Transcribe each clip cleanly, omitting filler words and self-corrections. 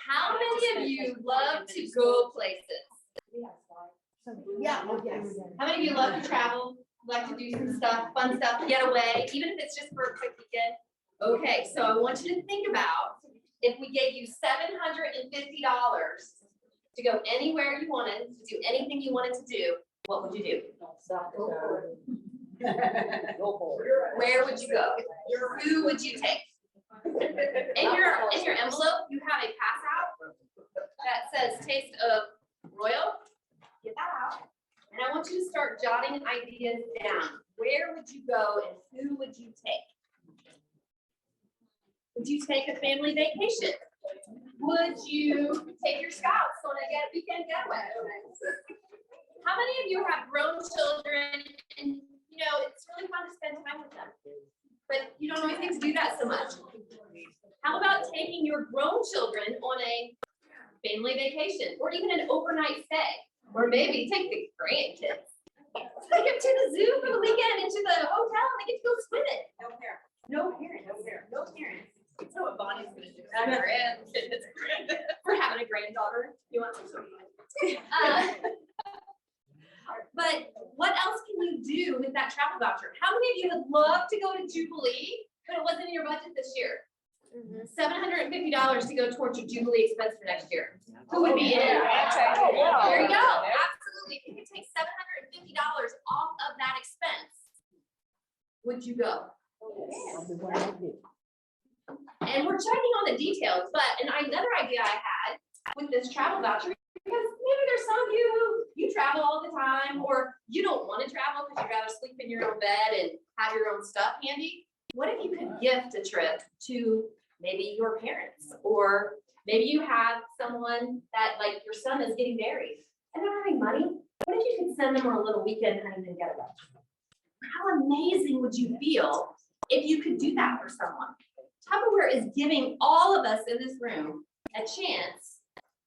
How many of you love to go places? Yeah. Oh, yes. How many of you love to travel? Like to do some stuff, fun stuff, get away, even if it's just for a quick weekend? Okay, so I want you to think about if we gave you $750 to go anywhere you wanted, to do anything you wanted to do, what would you do? Where would you go? Who would you take? In your envelope, you have a pass out that says Taste of Royal. Get that out. And I want you to start jotting ideas down. Where would you go and who would you take? Would you take a family vacation? Would you take your scouts on a weekend getaway? How many of you have grown children and you know it's really fun to spend time with them, but you don't always get to do that so much? How about taking your grown children on a family vacation or even an overnight stay? Or maybe take the grandkids. Take them to the zoo for the weekend, into the hotel, and they get to go swimming. No parents. No parents. No parents. No parents. That's what Bonnie's going to do. We're having a granddaughter. You want some? But what else can you do with that travel voucher? How many of you would love to go to Jubilee, but it wasn't in your budget this year? $750 to go towards your Jubilee expense for next year. Who would be in? There you go. Absolutely. If you could take $750 off of that expense, would you go? And we're checking on the details, but another idea I had with this travel voucher, because maybe there's some of you who you travel all the time, or you don't want to travel because you'd rather sleep in your own bed and have your own stuff handy. What if you could gift a trip to maybe your parents, or maybe you have someone that, like, your son is getting married and they're having money? What if you could send them on a little weekend honeymoon getaway? How amazing would you feel if you could do that for someone? Tupperware is giving all of us in this room a chance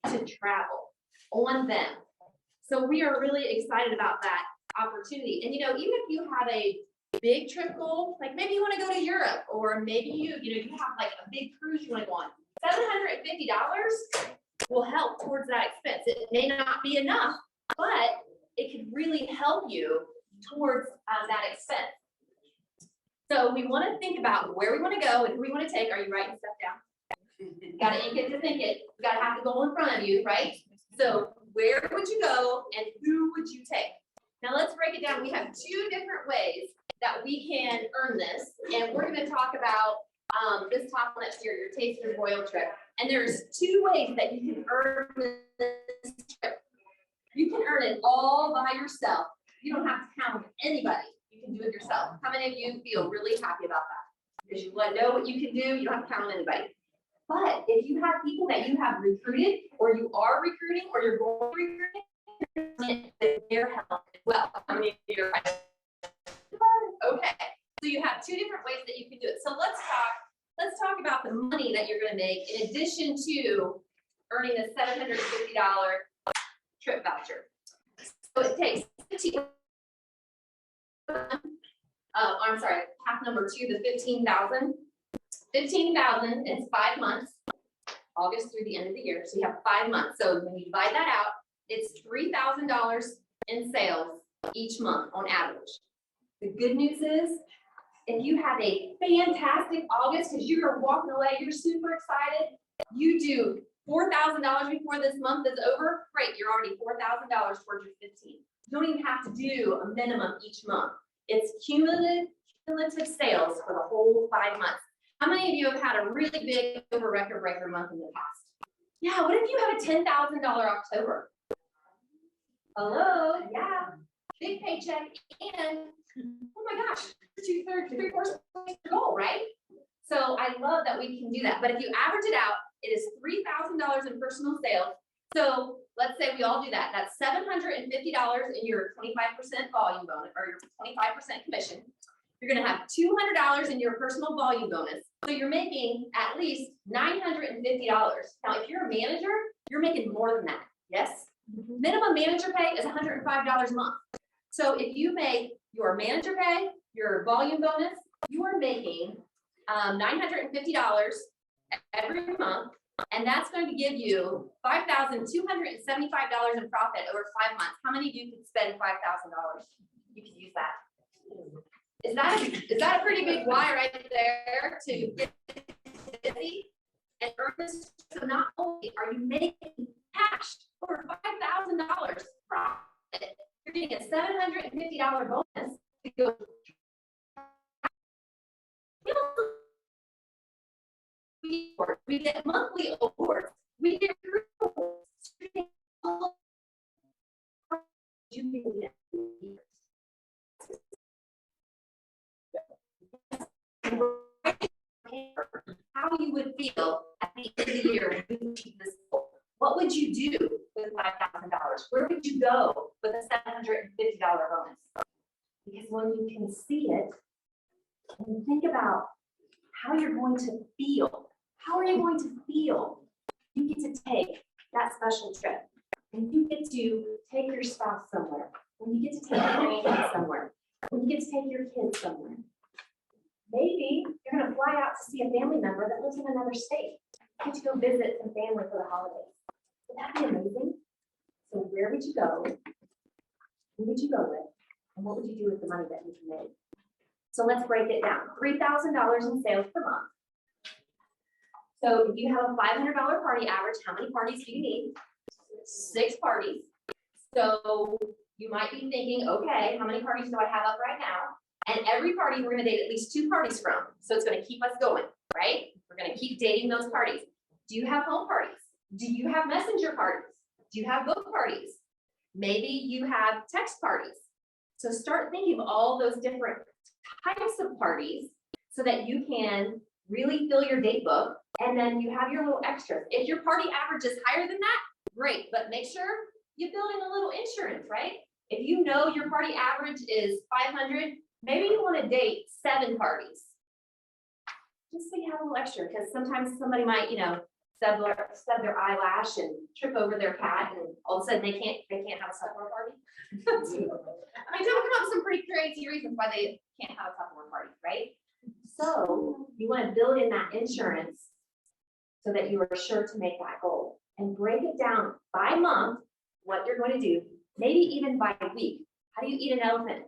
to travel on them. So we are really excited about that opportunity. And you know, even if you have a big trip goal, like maybe you want to go to Europe, or maybe you have like a big cruise you want to go on, $750 will help towards that expense. It may not be enough, but it could really help you towards that expense. So we want to think about where we want to go and who we want to take. Are you writing stuff down? Got to ink it to think it. You got to have the goal in front of you, right? So where would you go and who would you take? Now let's break it down. We have two different ways that we can earn this, and we're going to talk about this top one up here, your Taste of Royal trip. And there's two ways that you can earn this trip. You can earn it all by yourself. You don't have to count on anybody. You can do it yourself. How many of you feel really happy about that? Because you know what you can do. You don't have to count on anybody. But if you have people that you have recruited, or you are recruiting, or you're going to recruit, their help as well. How many of you are right? Okay, so you have two different ways that you can do it. So let's talk about the money that you're going to make in addition to earning a $750 trip voucher. So it takes I'm sorry, half number two, the 15,000. 15,000 is 5 months, August through the end of the year. So you have 5 months. So when you divide that out, it's $3,000 in sales each month on average. The good news is, if you have a fantastic August, because you're walking away, you're super excited, you do $4,000 before this month is over, great, you're already $4,000 towards your 15. You don't even have to do a minimum each month. It's cumulative sales for the whole 5 months. How many of you have had a really big over record breaker month in the past? Yeah, what if you have a $10,000 October? Hello, yeah, big paycheck, and oh my gosh, 3/4 goal, right? So I love that we can do that. But if you average it out, it is $3,000 in personal sales. So let's say we all do that. That's $750 in your 25% volume bonus, or your 25% commission. You're going to have $200 in your personal volume bonus. So you're making at least $950. Now, if you're a manager, you're making more than that. Yes? Minimum manager pay is $105 a month. So if you make your manager pay, your volume bonus, you are making $950 every month. And that's going to give you $5,275 in profit over 5 months. How many of you could spend $5,000? You could use that. Is that a pretty big why right there to get busy and earn this? So not only are you making cash over $5,000 profit, you're getting a $750 bonus to go. We get monthly awards. We get awards. How you would feel at the end of the year when you achieve this goal. What would you do with $5,000? Where would you go with a $750 bonus? Because when you can see it, and you think about how you're going to feel. How are you going to feel? You get to take that special trip, and you get to take your spouse somewhere, when you get to take your grandkids somewhere, when you get to take your kids somewhere. Maybe you're going to fly out to see a family member that lives in another state. You get to go visit some family for the holidays. Would that be amazing? So where would you go? Who would you go with? And what would you do with the money that you made? So let's break it down. $3,000 in sales per month. So if you have a $500 party average, how many parties do you need? 6 parties. So you might be thinking, okay, how many parties do I have up right now? And every party we're going to date at least 2 parties from. So it's going to keep us going, right? We're going to keep dating those parties. Do you have home parties? Do you have messenger parties? Do you have book parties? Maybe you have text parties. So start thinking of all those different types of parties so that you can really fill your date book, and then you have your little extras. If your party average is higher than that, great, but make sure you build in a little insurance, right? If you know your party average is 500, maybe you want to date 7 parties. Just so you have a little extra, because sometimes somebody might, stub their eyelash and trip over their cat, and all of a sudden they can't have a Tupperware party. I mean, people come up with some pretty crazy reasons why they can't have a Tupperware party, right? So you want to build in that insurance so that you are sure to make that goal, and break it down by month, what you're going to do, maybe even by week. How do you eat an elephant?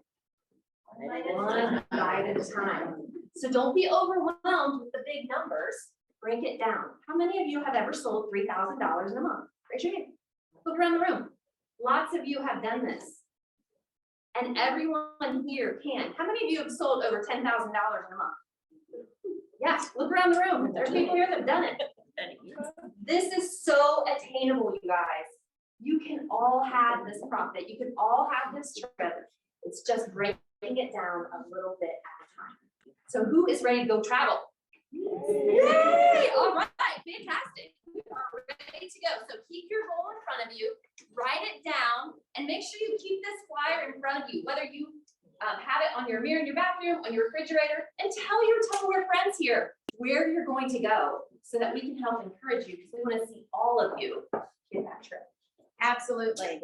One bite at a time. So don't be overwhelmed with the big numbers. Break it down. How many of you have ever sold $3,000 in a month? Raise your hand. Look around the room. Lots of you have done this. And everyone here can. How many of you have sold over $10,000 in a month? Yes, look around the room. There's people here that have done it. This is so attainable, you guys. You can all have this profit. You can all have this trip. It's just breaking it down a little bit at a time. So who is ready to go travel? Yay! All right, fantastic. We are ready to go. So keep your goal in front of you, write it down, and make sure you keep this flyer in front of you, whether you have it on your mirror in your bathroom, on your refrigerator, and tell your Tupperware friends here where you're going to go so that we can help encourage you, because we want to see all of you get that trip. Absolutely.